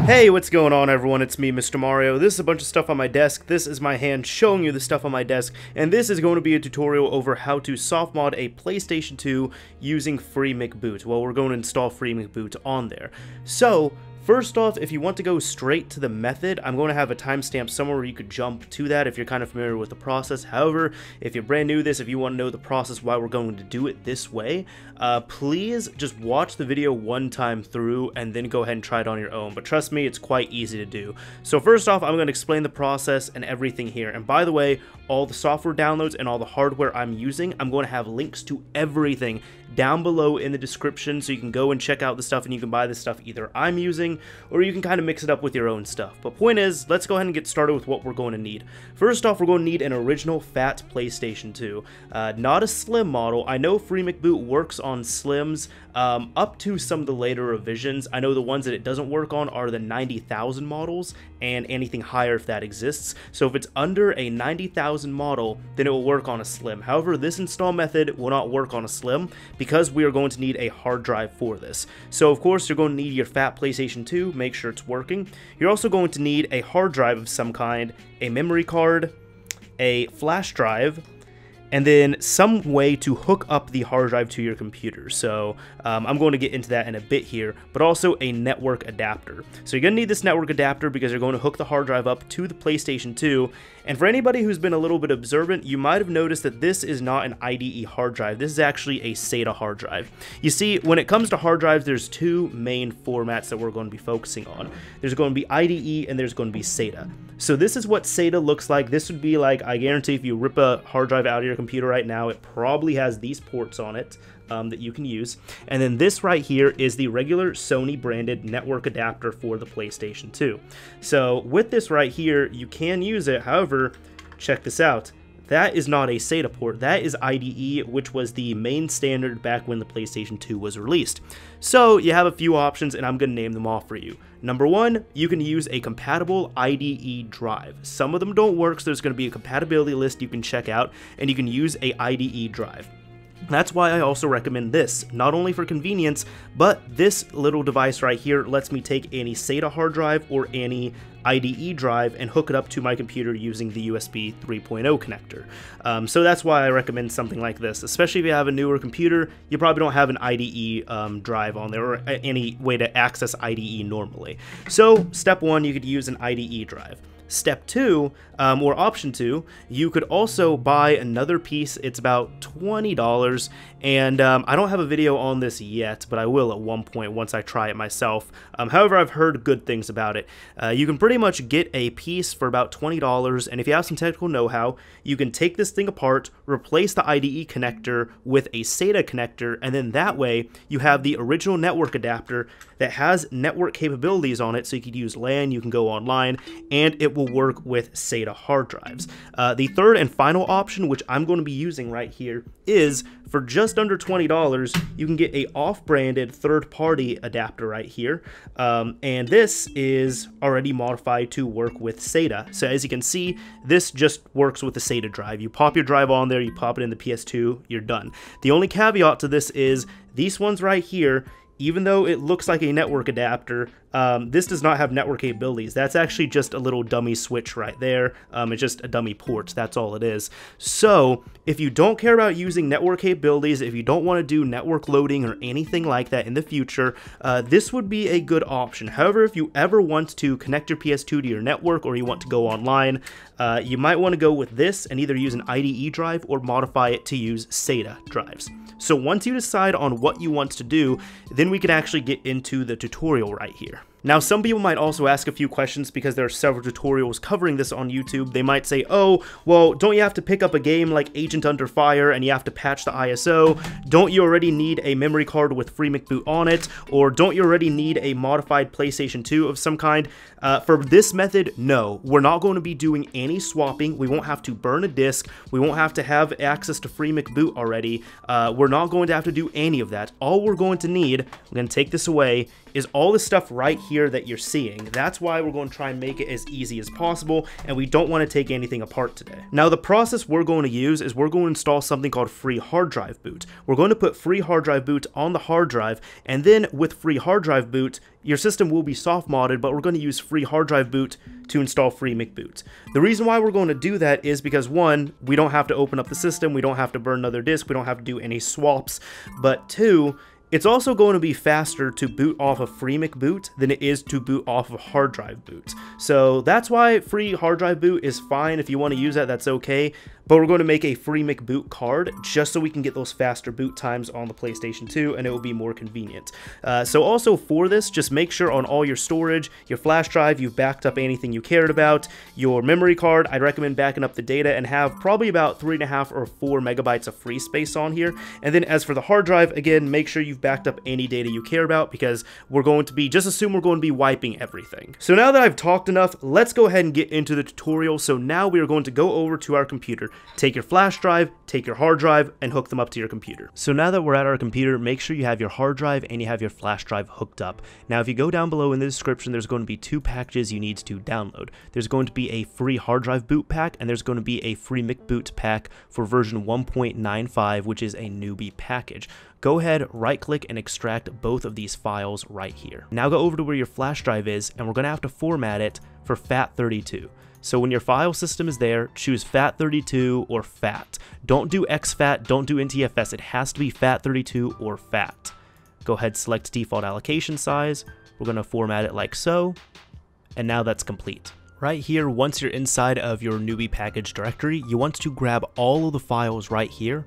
Hey, what's going on everyone? It's me, Mr. Mario. This is a bunch of stuff on my desk. This is my hand showing you the stuff on my desk, and this is going to be a tutorial over how to softmod a PlayStation 2 using FreeMCBoot. Well, we're going to install FreeMCBoot on there. So, first off, if you want to go straight to the method, I'm going to have a timestamp somewhere where you could jump to that if you're kind of familiar with the process. However, if you're brand new to this, if you want to know the process why we're going to do it this way, please just watch the video one time through and then go ahead and try it on your own. But trust me, it's quite easy to do. So first off, I'm going to explain the process and everything here. And by the way, all the software downloads and all the hardware I'm using, I'm going to have links to everything down below in the description, so you can go and check out the stuff and you can buy the stuff either I'm using or you can kind of mix it up with your own stuff. But point is, let's go ahead and get started with what we're going to need. First off, we're going to need an original fat PlayStation 2, not a slim model. I know FreeMCBoot works on slims up to some of the later revisions. I know the ones that it doesn't work on are the 90,000 models and anything higher if that exists. So if it's under a 90,000 model, then it will work on a slim. However, this install method will not work on a slim because we are going to need a hard drive for this. So of course, you're going to need your fat PlayStation 2, make sure it's working. You're also going to need a hard drive of some kind, a memory card, a flash drive, and then some way to hook up the hard drive to your computer. So I'm going to get into that in a bit here, but also a network adapter. So you're going to need this network adapter because you're going to hook the hard drive up to the PlayStation 2. And for anybody who's been a little bit observant, you might have noticed that this is not an IDE hard drive. This is actually a SATA hard drive. You see, when it comes to hard drives, there's two main formats that we're going to be focusing on. There's going to be IDE and there's going to be SATA. So this is what SATA looks like. This would be like, I guarantee if you rip a hard drive out of your computer right now, it probably has these ports on it that you can use. And then this right here is the regular Sony branded network adapter for the PlayStation 2. So with this right here, you can use it. However, check this out. That is not a SATA port, that is IDE, which was the main standard back when the PlayStation 2 was released. So you have a few options and I'm going to name them off for you. Number one, you can use a compatible IDE drive. Some of them don't work, so there's going to be a compatibility list you can check out, and you can use a IDE drive. That's why I also recommend this, not only for convenience, but this little device right here lets me take any SATA hard drive or any IDE drive and hook it up to my computer using the USB 3.0 connector. So that's why I recommend something like this, especially if you have a newer computer. You probably don't have an IDE drive on there or any way to access IDE normally. So step one, you could use an IDE drive. Step 2, or option 2, you could also buy another piece. It's about $20, and I don't have a video on this yet, but I will at one point once I try it myself. However, I've heard good things about it. You can pretty much get a piece for about $20, and if you have some technical know-how, you can take this thing apart, replace the IDE connector with a SATA connector, and then that way you have the original network adapter that has network capabilities on it, so you could use LAN, you can go online, and it will work with SATA hard drives. The third and final option, which I'm going to be using right here, is for just under $20, you can get a off-branded third-party adapter right here, and this is already modified to work with SATA. So as you can see, this just works with the SATA drive. You pop your drive on there, you pop it in the PS2, you're done. The only caveat to this is these ones right here, even though it looks like a network adapter, this does not have network capabilities. That's actually just a little dummy switch right there. It's just a dummy port, that's all it is. So if you don't care about using network capabilities, if you don't want to do network loading or anything like that in the future, this would be a good option. However, if you ever want to connect your PS2 to your network or you want to go online, you might want to go with this and either use an IDE drive or modify it to use SATA drives. So once you decide on what you want to do, then we can actually get into the tutorial right here. Now, some people might also ask a few questions because there are several tutorials covering this on YouTube. They might say, oh, well, don't you have to pick up a game like Agent Under Fire and you have to patch the ISO? Don't you already need a memory card with FreeMCBoot on it? Or don't you already need a modified PlayStation 2 of some kind? For this method, no. We're not going to be doing any swapping. We won't have to burn a disk. We won't have to have access to FreeMCBoot already. We're not going to have to do any of that. All we're going to need, I'm going to take this away, is all this stuff right here here that you're seeing. That's why we're going to try and make it as easy as possible, and we don't want to take anything apart today. Now the process we're going to use is we're going to install something called FreeHDBoot. We're going to put FreeHDBoot on the hard drive, and then with FreeHDBoot, your system will be soft modded, but we're going to use FreeHDBoot to install FreeMCBoot. The reason why we're going to do that is because, one, we don't have to open up the system, we don't have to burn another disk, we don't have to do any swaps, but two, it's also going to be faster to boot off of FreeMCBoot than it is to boot off of hard drive boot. So that's why FreeHDBoot is fine. If you want to use that, that's okay. But we're going to make a FreeMCBoot card just so we can get those faster boot times on the PlayStation 2, and it will be more convenient. So also for this, just make sure on all your storage, your flash drive, you've backed up anything you cared about. Your memory card, I'd recommend backing up the data and have probably about 3.5 or 4 megabytes of free space on here. And then as for the hard drive, again, make sure you've backed up any data you care about, because we're going to be, just assume we're going to be wiping everything. So now that I've talked enough, let's go ahead and get into the tutorial. So now we are going to go over to our computer, take your flash drive, take your hard drive, and hook them up to your computer. So now that we're at our computer, make sure you have your hard drive and you have your flash drive hooked up. Now if you go down below in the description, there's going to be 2 packages you need to download. There's going to be a free hard drive boot pack, and there's going to be a FreeMCBoot pack for version 1.95, which is a newbie package. Go ahead, right click, and extract both of these files right here. Now go over to where your flash drive is, and we're going to have to format it for FAT32. So when your file system is there, choose FAT32 or FAT. Don't do exFAT, don't do NTFS, it has to be FAT32 or FAT. Go ahead, select default allocation size, we're going to format it like so, and now that's complete. Right here, once you're inside of your newbie package directory, you want to grab all of the files right here,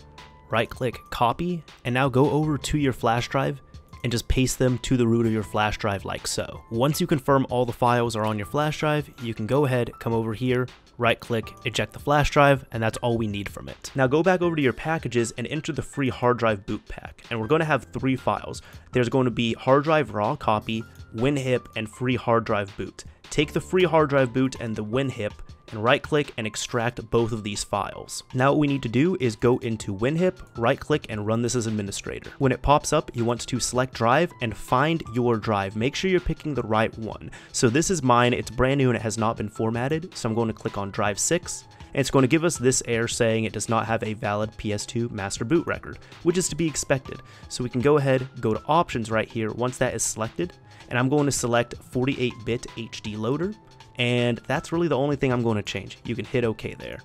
right click, copy, and now go over to your flash drive and just paste them to the root of your flash drive like so. Once you confirm all the files are on your flash drive, you can go ahead, come over here, right click, eject the flash drive, and that's all we need from it. Now go back over to your packages and enter the free hard drive boot pack, and we're going to have 3 files. There's going to be hard drive raw copy, WinHIP, and free hard drive boot. Take the free hard drive boot and the WinHIP and right click and extract both of these files. Now what we need to do is go into WinHIP, right click, and run this as administrator. When it pops up, you want to select drive and find your drive. Make sure you're picking the right one. So this is mine, it's brand new and it has not been formatted, so I'm going to click on drive 6. And it's going to give us this error saying it does not have a valid PS2 master boot record, which is to be expected. So we can go ahead, go to options right here once that is selected, and I'm going to select 48-bit HD loader. And that's really the only thing I'm going to change. You can hit OK there.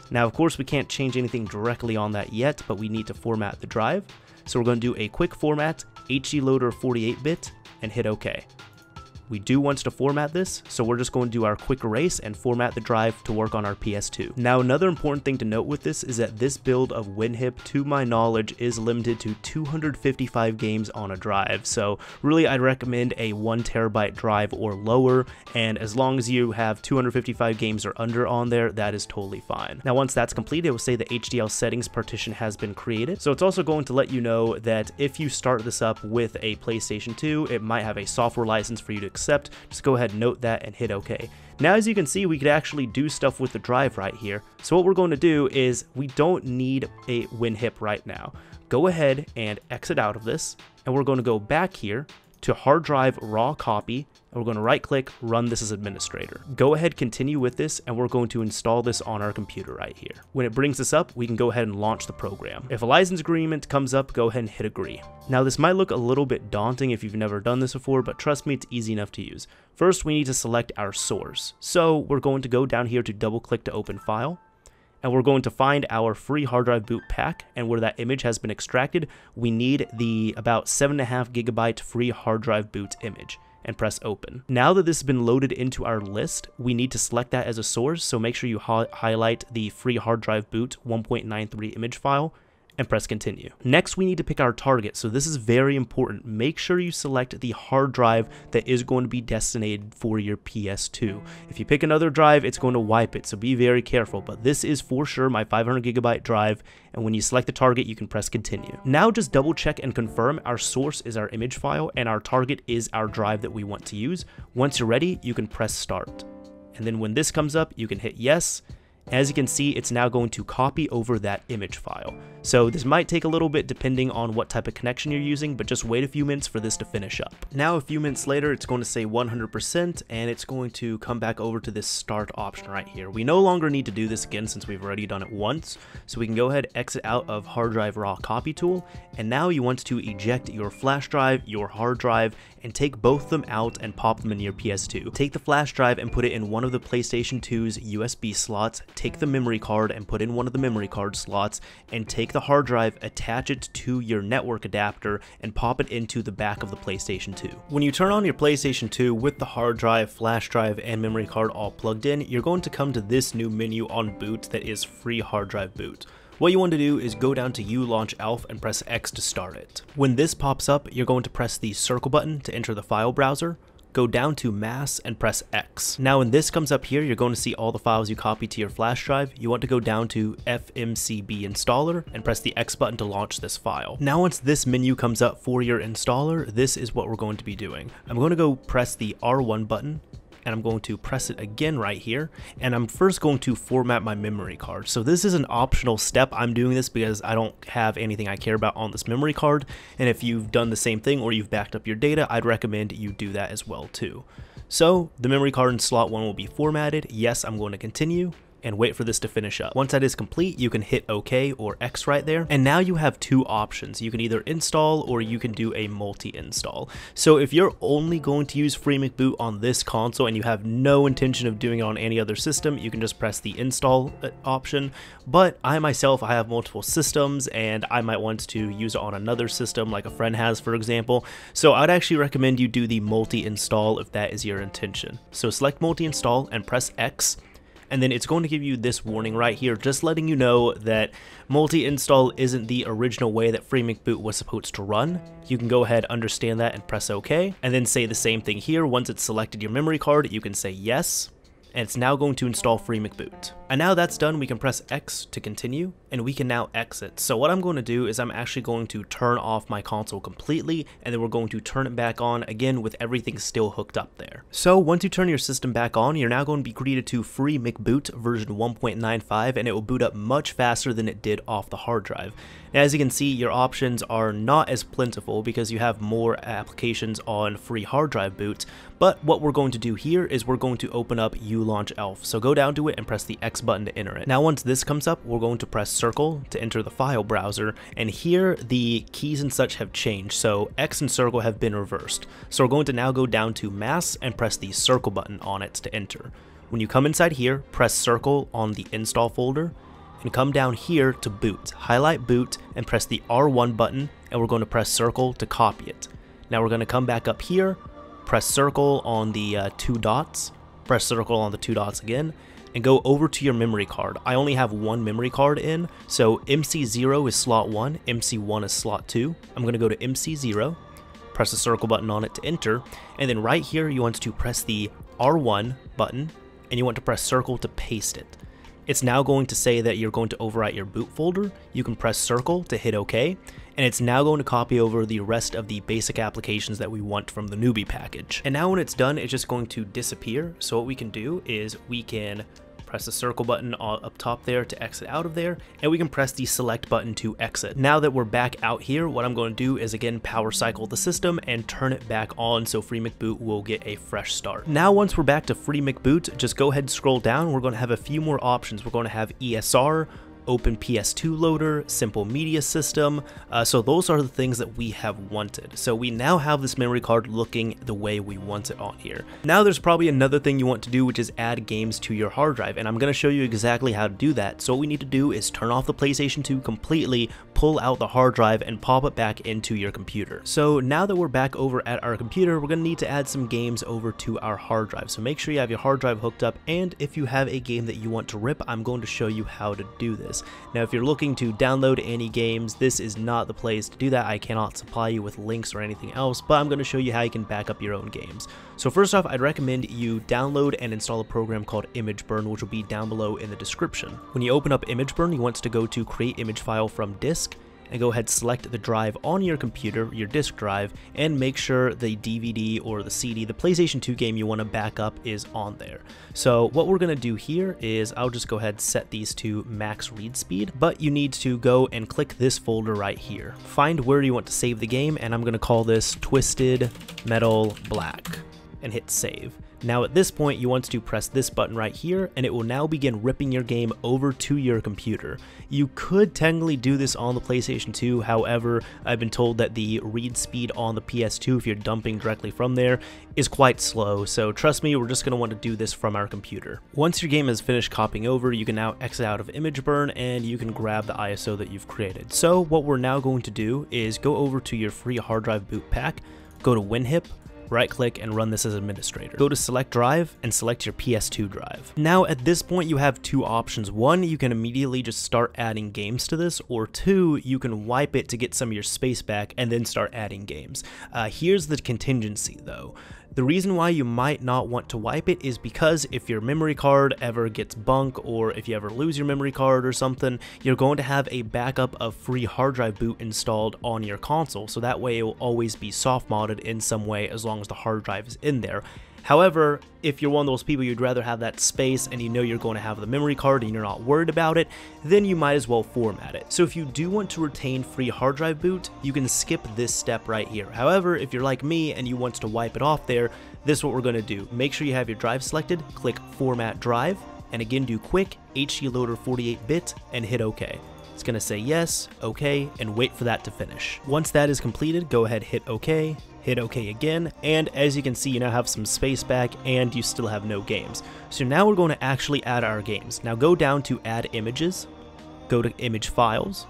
Now, of course, we can't change anything directly on that yet, but we need to format the drive. So we're going to do a quick format, HD loader 48-bit, and hit OK. We do want to format this, so we're just going to do our quick erase and format the drive to work on our PS2. Now, another important thing to note with this is that this build of WinHIP, to my knowledge, is limited to 255 games on a drive. So really, I'd recommend a 1 terabyte drive or lower, and as long as you have 255 games or under on there, that is totally fine. Now, once that's complete, it will say the HDL settings partition has been created. So it's also going to let you know that if you start this up with a PlayStation 2, it might have a software license for you to accept. Just go ahead and note that and hit OK. Now, as you can see, we could actually do stuff with the drive right here. So what we're going to do is we don't need a WinHIP right now. Go ahead and exit out of this, and we're going to go back here to hard drive raw copy, and we're going to right click, run this as administrator. Go ahead, continue with this, and we're going to install this on our computer right here. When it brings this up, we can go ahead and launch the program. If a license agreement comes up, go ahead and hit agree. Now, this might look a little bit daunting if you've never done this before, but trust me, it's easy enough to use. First, we need to select our source. So we're going to go down here to double click to open file, and we're going to find our free hard drive boot pack, and where that image has been extracted, we need the about 7.5 gigabyte free hard drive boot image, and press open. Now that this has been loaded into our list, we need to select that as a source, so make sure you highlight the free hard drive boot 1.93 image file, and press continue. Next, we need to pick our target, so this is very important. Make sure you select the hard drive that is going to be designated for your PS2. If you pick another drive, it's going to wipe it, so be very careful, but this is for sure my 500 gigabyte drive, and when you select the target, you can press continue. Now just double check and confirm our source is our image file, and our target is our drive that we want to use. Once you're ready, you can press start. And then when this comes up, you can hit yes, As you can see, it's now going to copy over that image file. So this might take a little bit depending on what type of connection you're using, but just wait a few minutes for this to finish up. Now a few minutes later, it's going to say 100% and it's going to come back over to this start option right here. We no longer need to do this again since we've already done it once, so we can go ahead, exit out of hard drive raw copy tool, and now you want to eject your flash drive, your hard drive, and take both of them out and pop them in your PS2. Take the flash drive and put it in one of the PlayStation 2's USB slots, take the memory card and put in one of the memory card slots, and take the hard drive, attach it to your network adapter, and pop it into the back of the PlayStation 2. When you turn on your PlayStation 2 with the hard drive, flash drive, and memory card all plugged in, you're going to come to this new menu on boot that is FreeHDBoot. What you want to do is go down to ulaunch ELF and press X to start it. When this pops up, you're going to press the circle button to enter the file browser, go down to mass and press X. Now when this comes up here, you're going to see all the files you copied to your flash drive. You want to go down to FMCB installer and press the X button to launch this file. Now once this menu comes up for your installer, this is what we're going to be doing. I'm going to go press the R1 button, and I'm going to press it again right here, and I'm first going to format my memory card. So this is an optional step. I'm doing this because I don't have anything I care about on this memory card, and if you've done the same thing or you've backed up your data, I'd recommend you do that as well too. So the memory card in slot 1 will be formatted. Yes, I'm going to continue and wait for this to finish up. Once that is complete, you can hit OK or X right there, and now you have two options. You can either install or you can do a multi-install. So if you're only going to use FreeMCBoot on this console and you have no intention of doing it on any other system, you can just press the install option. But I myself, I have multiple systems and I might want to use it on another system like a friend has, for example. So I'd actually recommend you do the multi-install if that is your intention. So select multi-install and press X, and then it's going to give you this warning right here, just letting you know that multi-install isn't the original way that FreeMCBoot was supposed to run. You can go ahead, understand that, and press OK, and then say the same thing here. Once it's selected your memory card, you can say yes, and it's now going to install FreeMCBoot. And now that's done, we can press X to continue, and we can now exit. So what I'm going to do is I'm actually going to turn off my console completely, and then we're going to turn it back on again with everything still hooked up there. So once you turn your system back on, you're now going to be greeted to FreeMCBoot version 1.95, and it will boot up much faster than it did off the hard drive. Now, as you can see, your options are not as plentiful because you have more applications on FreeHDBoot, but what we're going to do here is we're going to open up ulaunch ELF. So go down to it and press the X button to enter it. Now once this comes up, we're going to press circle to enter the file browser, and here the keys and such have changed, so X and circle have been reversed. So we're going to now go down to mass and press the circle button on it to enter. When you come inside here, press circle on the install folder, and come down here to boot. Highlight boot and press the R1 button, and we're going to press circle to copy it. Now we're going to come back up here, press circle on the two dots, press circle on the two dots again, and go over to your memory card. I only have one memory card in, so MC0 is slot 1, MC1 is slot 2. I'm going to go to MC0, press the circle button on it to enter, and then right here you want to press the R1 button, and you want to press circle to paste it. It's now going to say that you're going to overwrite your boot folder. You can press circle to hit OK, and it's now going to copy over the rest of the basic applications that we want from the newbie package. And now when it's done, it's just going to disappear. So what we can do is we can press the circle button up top there to exit out of there, and we can press the select button to exit. Now that we're back out here, what I'm going to do is again power cycle the system and turn it back on so FreeMCBoot will get a fresh start. Now once we're back to FreeMCBoot, just go ahead and scroll down. We're going to have a few more options. We're going to have ESR, Open PS2 loader, simple media system, so those are the things that we have wanted. So we now have this memory card looking the way we want it on here. Now there's probably another thing you want to do, which is add games to your hard drive, and I'm going to show you exactly how to do that. So what we need to do is turn off the PlayStation 2 completely, pull out the hard drive, and pop it back into your computer. So now that we're back over at our computer, we're going to need to add some games over to our hard drive. So make sure you have your hard drive hooked up, and if you have a game that you want to rip, I'm going to show you how to do this. Now if you're looking to download any games, this is not the place to do that. I cannot supply you with links or anything else, but I'm going to show you how you can back up your own games. So first off, I'd recommend you download and install a program called ImageBurn, which will be down below in the description. When you open up ImageBurn, you want to go to create image file from disk, and go ahead select the drive on your computer, your disk drive, and make sure the DVD or the CD, the PlayStation 2 game you want to back up is on there. So what we're going to do here is I'll just go ahead set these to max read speed, but you need to go and click this folder right here. Find where you want to save the game, and I'm going to call this Twisted Metal Black, and hit save. Now at this point you want to press this button right here, and it will now begin ripping your game over to your computer. You could technically do this on the PlayStation 2, however I've been told that the read speed on the PS2, if you're dumping directly from there, is quite slow, so trust me, we're just going to want to do this from our computer. Once your game has finished copying over, you can now exit out of image burn and you can grab the ISO that you've created. So what we're now going to do is go over to your free hard drive boot pack, go to WinHip, right click and run this as administrator. Go to select drive and select your PS2 drive. Now at this point you have two options. One, you can immediately just start adding games to this, or two, you can wipe it to get some of your space back and then start adding games. Here's the contingency though. The reason why you might not want to wipe it is because if your memory card ever gets bunk, or if you ever lose your memory card or something, you're going to have a backup of free hard drive boot installed on your console, so that way it will always be soft modded in some way as long as the hard drive is in there. However, if you're one of those people you'd rather have that space and you know you're going to have the memory card and you're not worried about it, then you might as well format it. So if you do want to retain free hard drive boot, you can skip this step right here. However, if you're like me and you want to wipe it off there, this is what we're going to do. Make sure you have your drive selected, click Format Drive, and again do quick HD Loader 48-bit and hit OK. It's going to say yes, OK, and wait for that to finish. Once that is completed, go ahead, hit OK again, and as you can see, you now have some space back and you still have no games. So now we're going to actually add our games. Now go down to Add Images, go to Image Files,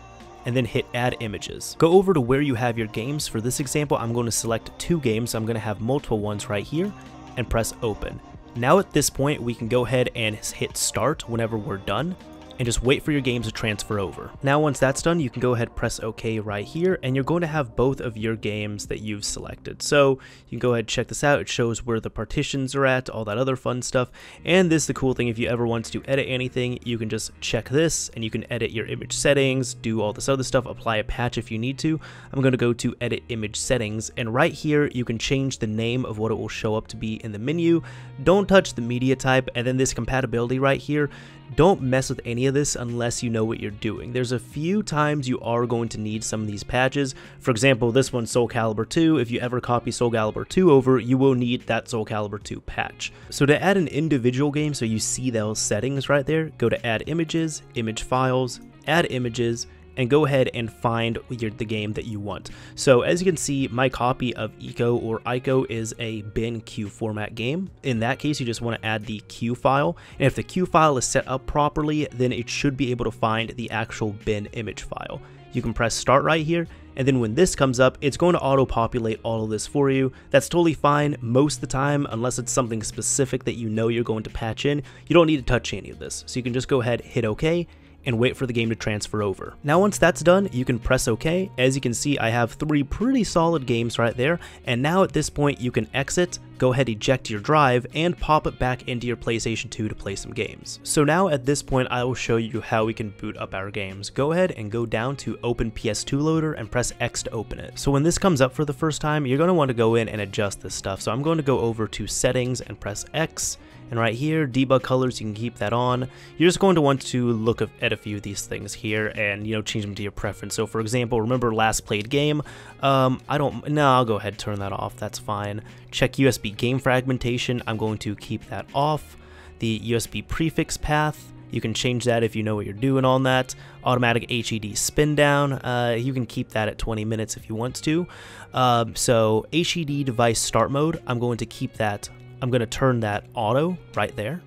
and then hit Add Images. Go over to where you have your games. For this example, I'm going to select 2 games. I'm going to have multiple ones right here, and press Open. Now at this point, we can go ahead and hit Start whenever we're done, and just wait for your games to transfer over. Now once that's done, you can go ahead and press OK right here, and you're going to have both of your games that you've selected. So you can go ahead and check this out. It shows where the partitions are at, all that other fun stuff. And this is the cool thing, if you ever want to edit anything, you can just check this and you can edit your image settings, do all this other stuff, apply a patch if you need to. I'm going to go to Edit Image Settings, and right here you can change the name of what it will show up to be in the menu. Don't touch the media type, and then this compatibility right here. Don't mess with any of this unless you know what you're doing. There's a few times you are going to need some of these patches. For example, this one's Soul Calibur 2. If you ever copy Soul Calibur 2 over, you will need that Soul Calibur 2 patch. So to add an individual game, so you see those settings right there, go to Add Images, Image Files, Add Images, and go ahead and find the game that you want. So as you can see, my copy of Eco or Ico is a bin Q format game. In that case, you just want to add the Q file, and if the Q file is set up properly, then it should be able to find the actual bin image file. You can press start right here, and then when this comes up, it's going to auto-populate all of this for you. That's totally fine most of the time, unless it's something specific that you know you're going to patch in. You don't need to touch any of this, so you can just go ahead, hit OK, and wait for the game to transfer over. Now once that's done, you can press OK. As you can see, I have 3 pretty solid games right there, and now at this point you can exit, go ahead, eject your drive, and pop it back into your PlayStation 2 to play some games. So now at this point I will show you how we can boot up our games. Go ahead and go down to Open PS2 Loader and press X to open it. So when this comes up for the first time, you're going to want to go in and adjust this stuff. So I'm going to go over to Settings and press X. And right here, debug colors, you can keep that on. You're just going to want to look at a few of these things here and, change them to your preference. So for example, remember last played game? I'll go ahead and turn that off. That's fine. Check USB game fragmentation. I'm going to keep that off. The USB prefix path, you can change that if you know what you're doing on that. Automatic HDD spin down, you can keep that at 20 minutes if you want to. So HDD device start mode, I'm going to keep that. I'm going to turn that auto right there.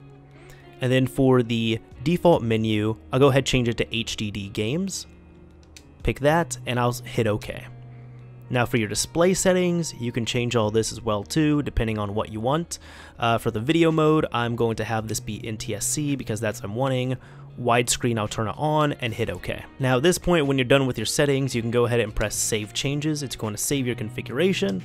And then for the default menu, I'll go ahead and change it to HDD games. Pick that and I'll hit OK. Now for your display settings, you can change all this as well too, depending on what you want. For the video mode, I'm going to have this be NTSC because that's what I'm wanting. Widescreen, I'll turn it on and hit OK. Now at this point, when you're done with your settings, you can go ahead and press Save Changes. It's going to save your configuration.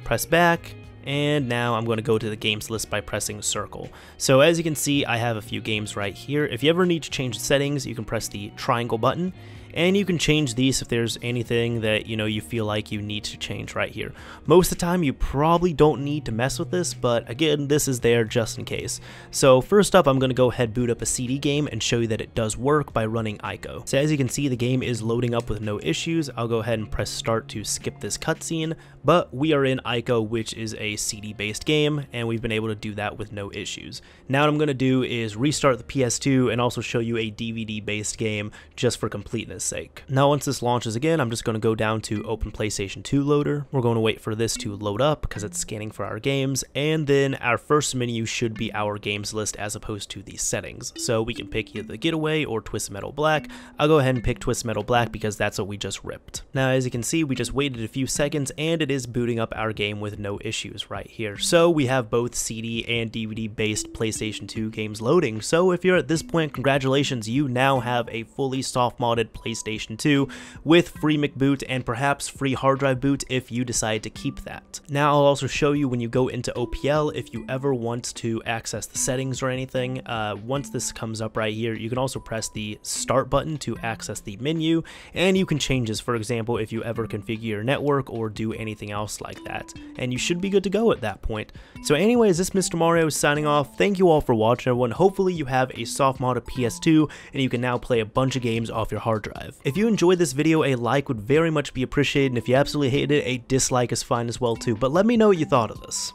Press back. And now I'm going to go to the games list by pressing circle. So as you can see, I have a few games right here. If you ever need to change the settings, you can press the triangle button and you can change these if there's anything that you feel like you need to change right here. Most of the time you probably don't need to mess with this, but again, this is there just in case. So first up, I'm going to go ahead boot up a CD game and show you that it does work by running ICO. So as you can see, the game is loading up with no issues. I'll go ahead and press start to skip this cutscene, but we are in ICO, which is a CD based game, and we've been able to do that with no issues. Now what I'm going to do is restart the PS2 and also show you a DVD based game just for completeness sake. Now once this launches again, I'm just going to go down to open PlayStation 2 loader. We're going to wait for this to load up because it's scanning for our games, and then our first menu should be our games list as opposed to the settings. So we can pick either Getaway or Twisted Metal Black. I'll go ahead and pick Twisted Metal Black because that's what we just ripped. Now as you can see, we just waited a few seconds and it is booting up our game with no issues right here. So we have both CD and DVD based PlayStation 2 games loading. So if you're at this point, congratulations, you now have a fully soft modded PlayStation 2 with FreeMCBoot and perhaps free hard drive boot if you decide to keep that. Now I'll also show you when you go into OPL, if you ever want to access the settings or anything, once this comes up right here, you can also press the start button to access the menu, and you can change this, for example, if you ever configure your network or do anything else like that, and you should be good to go at that point. So anyways, this Mr. Mario is signing off. Thank you all for watching, everyone. Hopefully you have a soft modded PS2 and you can now play a bunch of games off your hard drive. If you enjoyed this video, a like would very much be appreciated, and if you absolutely hated it, a dislike is fine as well too, but let me know what you thought of this.